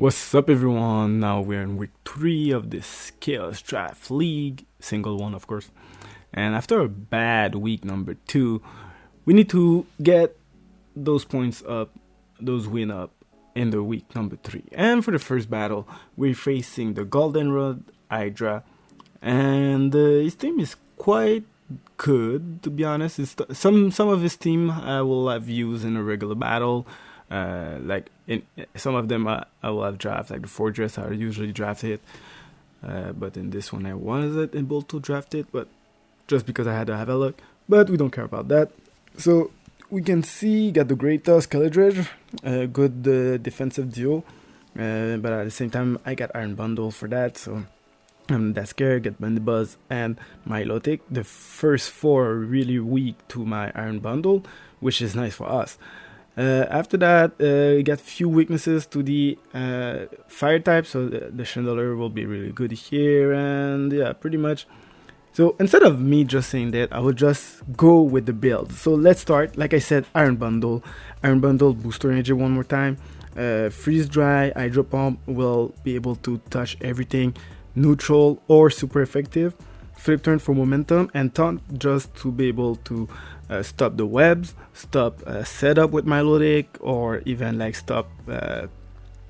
What's up, everyone? Now we're in week 3 of this K.Os Draft League, single one, of course. And after a bad week number 2, we need to get those points up, those win up in the week number 3. And for the first battle, we're facing the Goldenrod Hydra, and his team is quite good, to be honest. Some of his team I will have used in a regular battle. Like in some of them I will have draft, like the Fortress I usually draft it, but in this one I wasn't able to draft it, but just because I had to have a look. But we don't care about that. So we can see got the K.Os Scarlet good defensive duo, but at the same time I got Iron Bundle for that, so I'm that scared. Get Buzz and Milotic. The first 4 are really weak to my Iron Bundle, which is nice for us. After that, we got few weaknesses to the fire type, so the Chandelier will be really good here, and yeah, pretty much. So instead of me just saying that, I will just go with the build. So let's start. Like I said, Iron Bundle, booster energy one more time. Freeze Dry, Hydro Pump will be able to touch everything, neutral or super effective. Flip Turn for momentum, and Taunt just to be able to stop the webs, stop setup with Milotic, or even like stop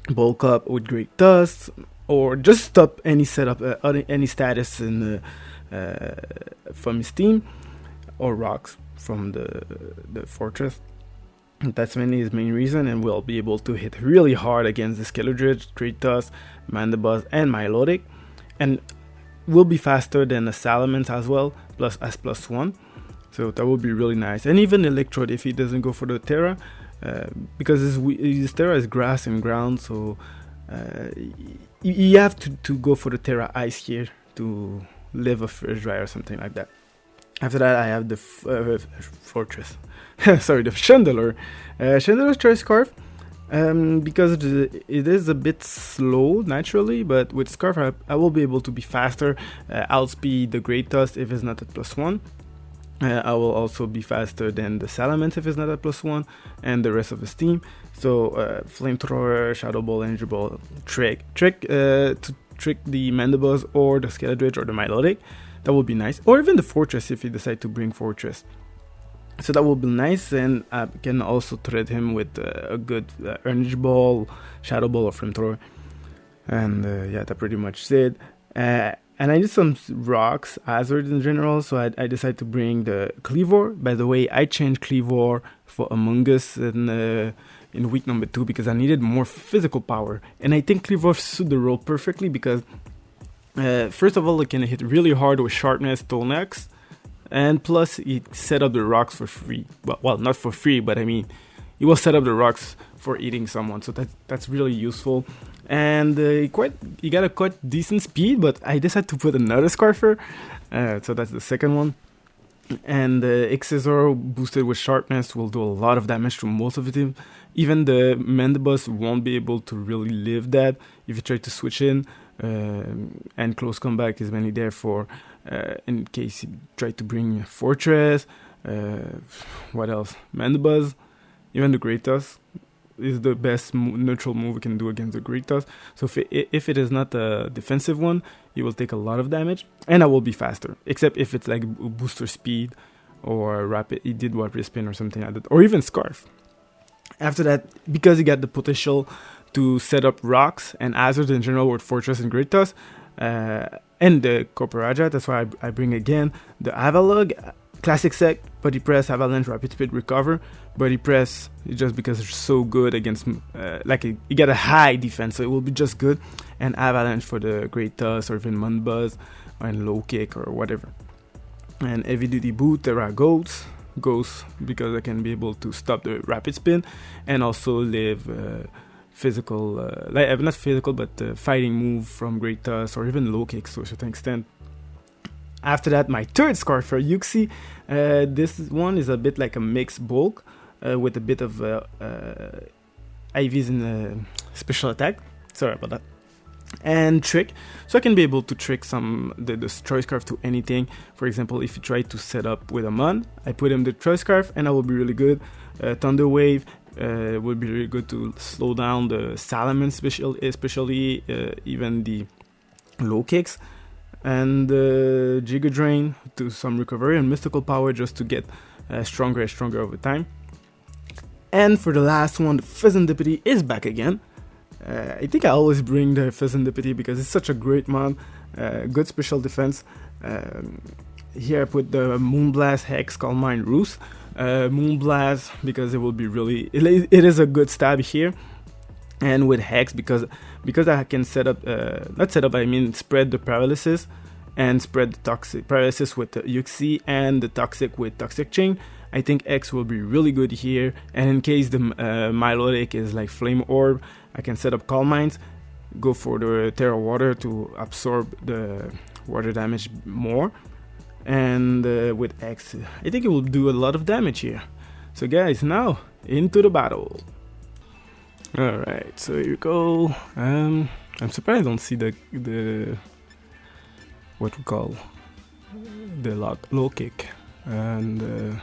bulk up with Great Dust, or just stop any setup, any status in from his team, or rocks from the Fortress. That's mainly his main reason, and we'll be able to hit really hard against the Skeledridge, Great Dust, Mandibuzz, and Milotic, and will be faster than the Salamence as well, plus as +1. So that would be really nice. And even Electrode if he doesn't go for the Terra, because his Terra is grass and ground, so you have to go for the Terra Ice here to live a first dry or something like that. After that, I have the Fortress. Sorry, the Chandelier. Chandelier's Choice Scarf. Because it is a bit slow naturally, but with Scarf I will be able to be faster, outspeed the Great Dust if it's not at +1. I will also be faster than the Salamence if it's not at +1, and the rest of his team. So Flamethrower, Shadow Ball, Energy Ball, Trick to trick the Mandibuzz or the Skeledridge or the Milotic. That would be nice, or even the Fortress if you decide to bring Fortress. So that will be nice, and I can also thread him with a good Energy Ball, Shadow Ball, or Flamethrower. And yeah, that pretty much it. And I need some rocks, hazards in general, so I decided to bring the Cleavor. By the way, I changed Cleavor for Among Us in week number 2 because I needed more physical power. And I think Cleavor suited the role perfectly because, first of all, it can hit really hard with Sharpness, Tonex. And plus, it set up the rocks for free. Well, not for free, but I mean, it will set up the rocks for eating someone. So that's really useful. And he got a quite decent speed, but I decided to put another Scarfer. So that's the second one. And Xizor boosted with Sharpness will do a lot of damage to most of the team. Even the Mandibuzz won't be able to really live that if you try to switch in. And Close Comeback is mainly there for in case you try to bring Fortress. What else? Mandibuzz, even the K.Os is the best neutral move we can do against the K.Os. So if it is not a defensive one, you will take a lot of damage, and I will be faster. Except if it's like booster speed or rapid spin or something like that, or even Scarf. After that, because you got the potential to set up rocks and hazards in general with Fortress and K.Os, and the Corporaja, that's why I bring again the Avalog, Classic Sec, Body Press, Avalanche, Rapid Speed, Recover. Body Press is just because it's so good against, you get a high defense, so it will be just good. And Avalanche for the K.Os or even Mandibuzz and Low Kick or whatever. And Heavy Duty Boot, Terra Ghost because I can be able to stop the Rapid Spin and also live physical, not physical, but fighting move from K.Os or even Low Kicks to a certain extent. After that, my third Scarf for Yuxi. This one is a bit like a mixed bulk with a bit of IVs in special attack. Sorry about that. And Trick. So I can be able to trick the Choice Scarf to anything. For example, if you try to set up with a Mon, I put him the Choice Scarf and I will be really good. Thunder Wave It would be really good to slow down the Salamence, especially even the low kicks, and Giga Drain to some recovery, and Mystical Power just to get stronger and stronger over time. And for the last one, the Pheasantipity is back again. I think I always bring the Pheasantipity because it's such a great mon, good special defense. Here I put the Moonblast, Hex, Calm Mind, Roost. Moonblast because it will be really, it is a good stab here, and with Hex because I can set up, not set up, I mean spread the paralysis and spread the toxic paralysis with the Yuxi and the toxic with Toxic Chain. I think X will be really good here, and in case the Milotic is like Flame Orb, I can set up Calm Minds, go for the Terra Water to absorb the water damage more, and with X, I think it will do a lot of damage here. So guys, now into the battle. Alright, so here you go. I'm surprised I don't see the what we call the low kick, and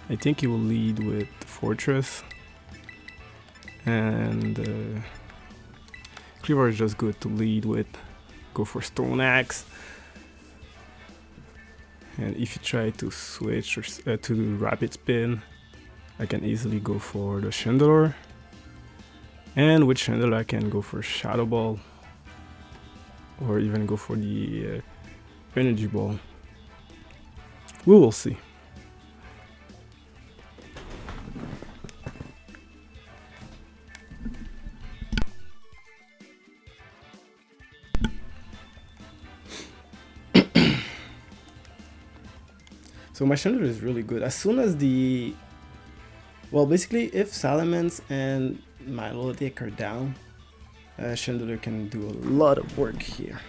I think he will lead with Fortress, and Cleaver is just good to lead with. Go for Stone Axe, and if you try to switch or to Rapid Spin, I can easily go for the Chandelure, and with Chandelure I can go for Shadow Ball, or even go for the Energy Ball. We will see. So my Chandelure is really good. As soon as basically if Salamence and Milotic are down, Chandelure can do a lot of work here.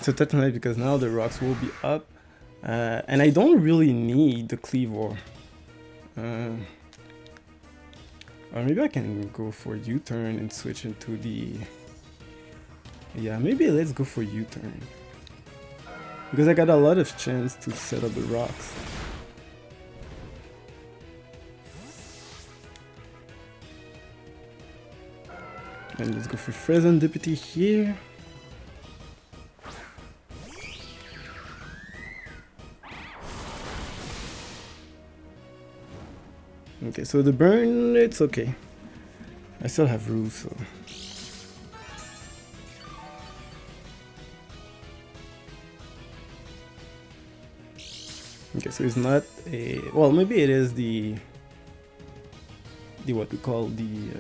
So that's nice because now the rocks will be up, and I don't really need the Cleavor. Or maybe I can go for U-turn and switch into the... Yeah, maybe let's go for U-turn. Because I got a lot of chance to set up the rocks. And let's go for Pheasantipity here. Okay, so the burn, it's okay. I still have Roost, so... Okay, so it's not a... Well, maybe it is the what we call the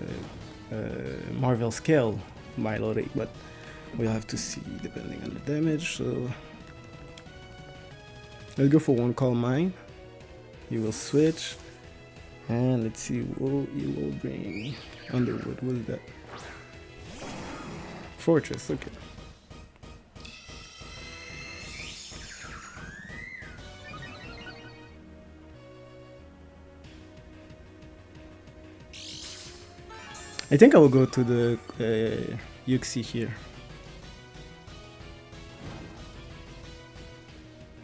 Marvel scale Milotic, but we'll have to see depending on the damage, so... Let's go for one Calm Mind. He will switch. And let's see what he will bring. Underwood, what is that? Fortress, okay. I think I will go to the Yuxi here.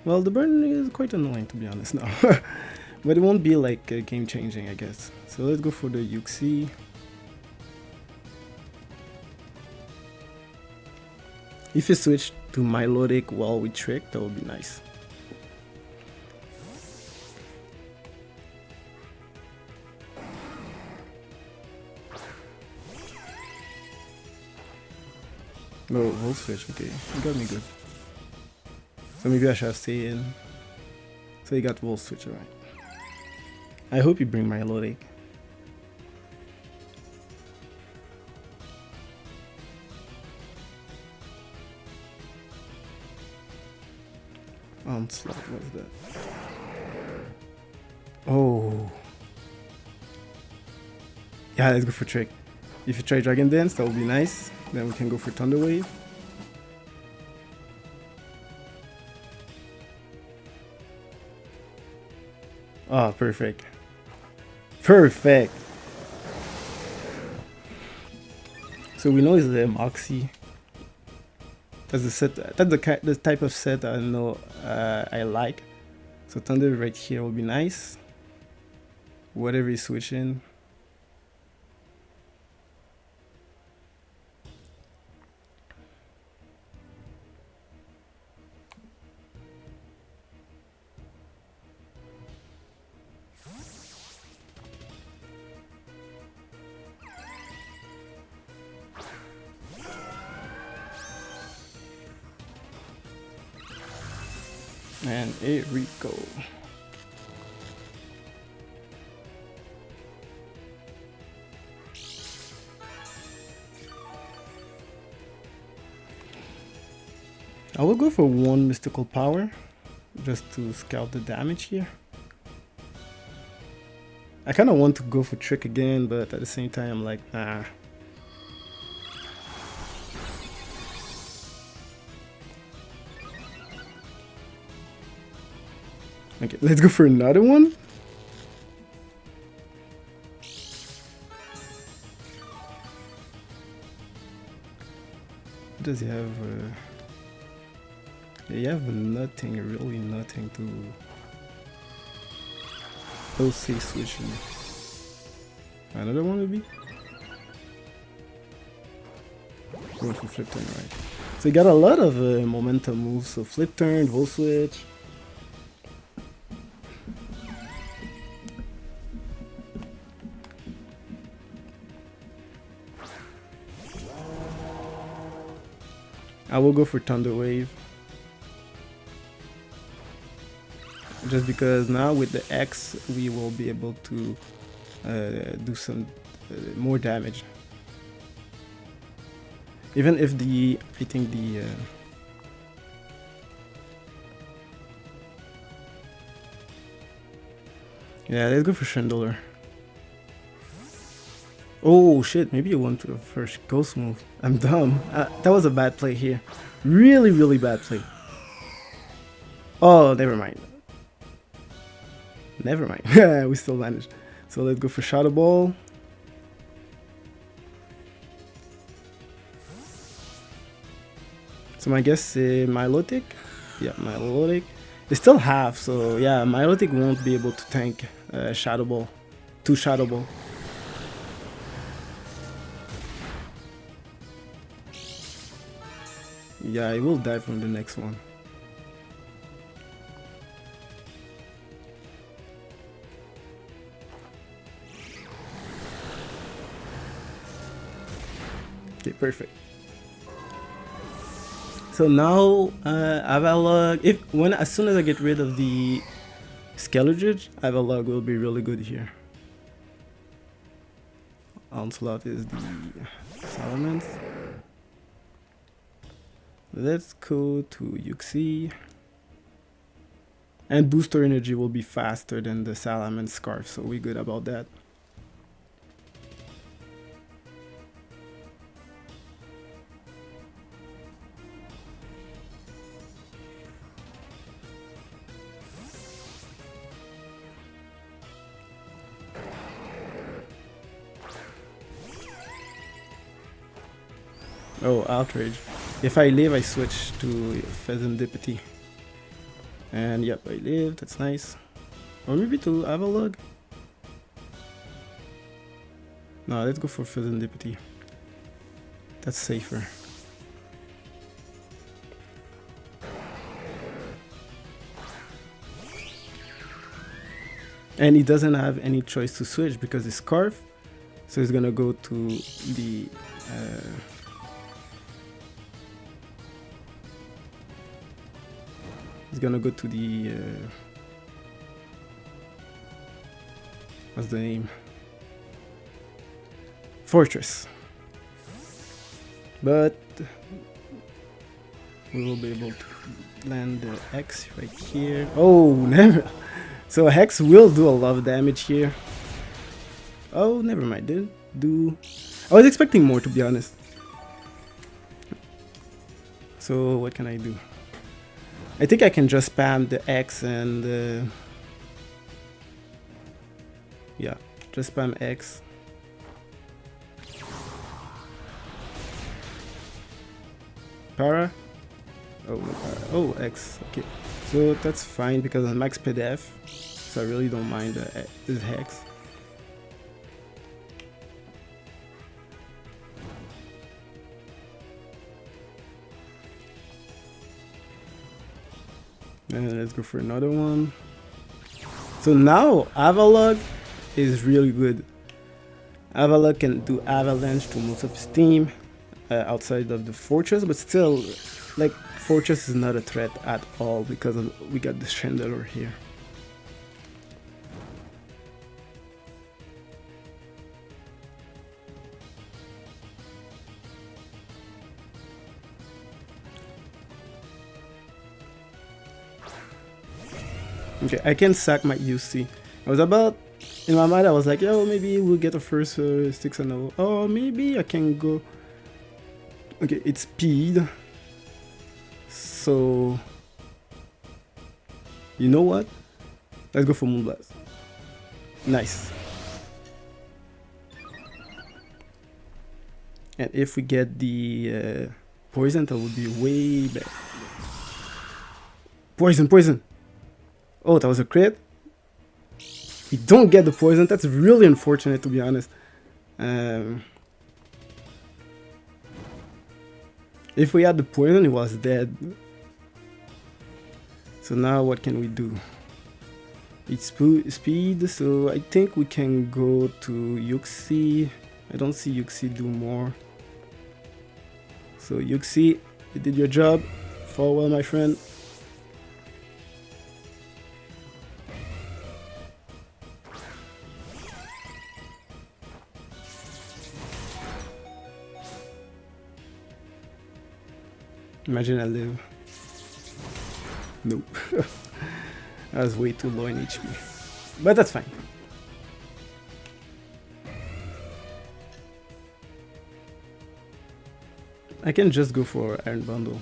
Well, the burn is quite annoying to be honest now. But it won't be like game changing, I guess. So let's go for the Yuxi. If you switch to Milotic while we trick, that would be nice. No, we'll switch, okay. You got me good. So maybe I should stay in. So you got Volt Switch, alright. I hope you bring Milotic. Onslaught, what's that? Oh. Yeah, let's go for Trick. If you try Dragon Dance, that would be nice. Then we can go for Thunder Wave. Oh, perfect. Perfect. So we know it's the Moxie. That's the set. That's the type of set I know I like. So Thunder right here will be nice. Whatever you switch in. And here we go. I will go for one mystical power just to scout the damage here. I kind of want to go for Trick again, but at the same time I'm like, nah. Okay, let's go for another one. What does he have? You have nothing, really nothing to... Let's say switching. Another one would be? Going for flip turn, right. So you got a lot of momentum moves, so flip turn, volt switch. I will go for Thunder Wave. Just because now with the X we will be able to do some more damage. Even if I think the yeah, let's go for Chandelier. Oh shit, maybe you want to first ghost move. I'm dumb. That was a bad play here. Really, really bad play. Oh, never mind. Never mind. We still managed. So let's go for Shadow Ball. So my guess is Milotic. Yeah, Milotic. They still have, so yeah, Milotic won't be able to tank Shadow Ball. 2 Shadow Ball. Yeah, I will die from the next one. Okay, perfect. So now Avalog, as soon as I get rid of the Skeledridge, Avalog will be really good here. Onslaught is the Salamence. Let's go to Yuxi. And booster energy will be faster than the Salamence Scarf, so we're good about that. Oh, Outrage. If I live, I switch to Serendipity. And yep, I live, that's nice. Or maybe to Avalog. No, let's go for Serendipity. That's safer. And he doesn't have any choice to switch because it's Scarf. So he's gonna go to the... he's gonna go to the... what's the name? Fortress. But we will be able to land the X right here. Oh, never. So Hex will do a lot of damage here. Oh, never mind. Didn't do. I was expecting more, to be honest. So what can I do? I think I can just spam the X and yeah, just spam X. Para? Oh, no para. Oh, X. Okay. So that's fine because I'm max PDF. So I really don't mind this Hex. And let's go for another one. So now Avalog is really good. Avalog can do avalanche to most of his team outside of the fortress, but still, like, fortress is not a threat at all because we got the Chandelier here. Okay, I can sack my UC. I was about, in my mind I was like, yo, maybe we'll get a first 6-0. Oh, maybe I can go. Okay, it's speed. So, you know what? Let's go for Moonblast. Nice. And if we get the poison, that would be way better. Poison, poison. Oh, that was a crit. We don't get the poison. That's really unfortunate, to be honest. If we had the poison, he was dead. So now what can we do? It's speed, so I think we can go to Yuxi. I don't see Yuxi do more. So Yuxi, you did your job. Fall well, my friend. Imagine I live. Nope. I was way too low in HP. But that's fine. I can just go for Iron Bundle.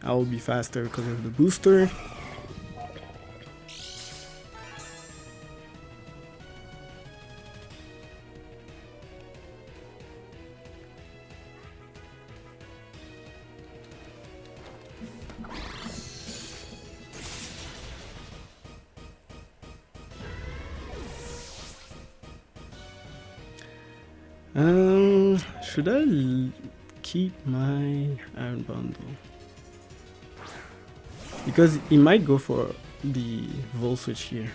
I will be faster because of the booster. Should I keep my Iron Bundle? Because he might go for the Vol Switch here.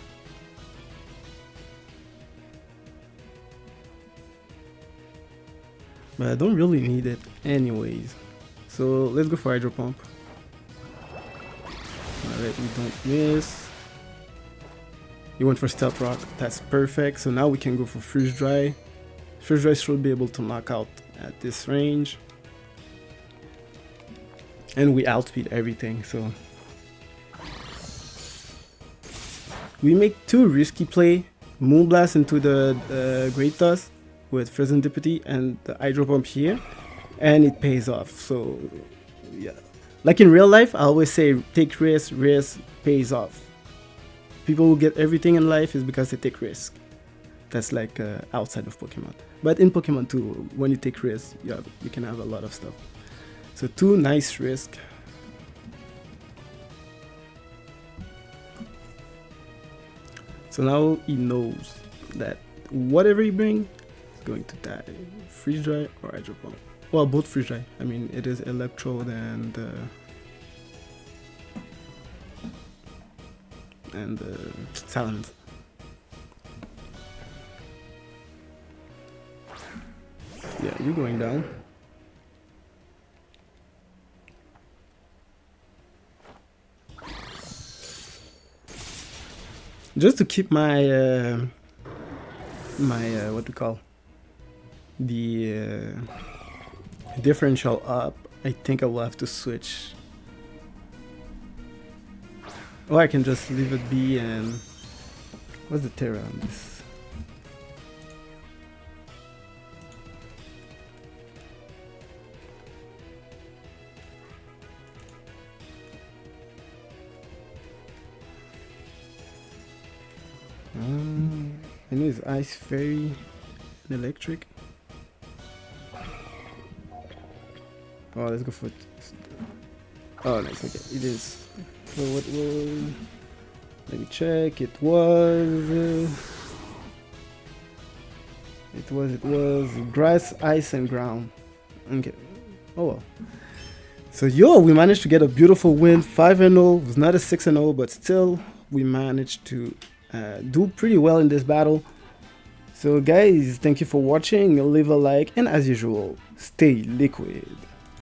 But I don't really need it anyways. So let's go for Hydro Pump. Alright, we don't miss. He went for Stealth Rock. That's perfect. So now we can go for Freeze Dry. Freeze Dry should be able to knock out at this range. And we outspeed everything, so we make two risky play. Moonblast into the Great Dust with Serendipity and the Hydro Pump here, and it pays off. So yeah, like in real life, I always say take risk, risk pays off. People who get everything in life is because they take risk. That's like outside of Pokemon. But in Pokemon too, when you take risks, yeah, you can have a lot of stuff. So two nice risks. So now he knows that whatever he brings is going to die. Freeze Dry or Hydro Pump. Well, both Freeze Dry. I mean, it is Electrode and Salamence. Yeah, you're going down. Just to keep my what we call the differential up, I think I will have to switch. Or I can just leave it be and... What's the terror on this? I know it's ice, fairy, and electric. Oh, let's go for it. Oh, nice. Okay, it is. So what was? Let me check. It was grass, ice, and ground. Okay. Oh well. So we managed to get a beautiful win. 5-0. It was not a 6-0, but still we managed to do pretty well in this battle. So guys, thank you for watching. Leave a like, and as usual, stay liquid.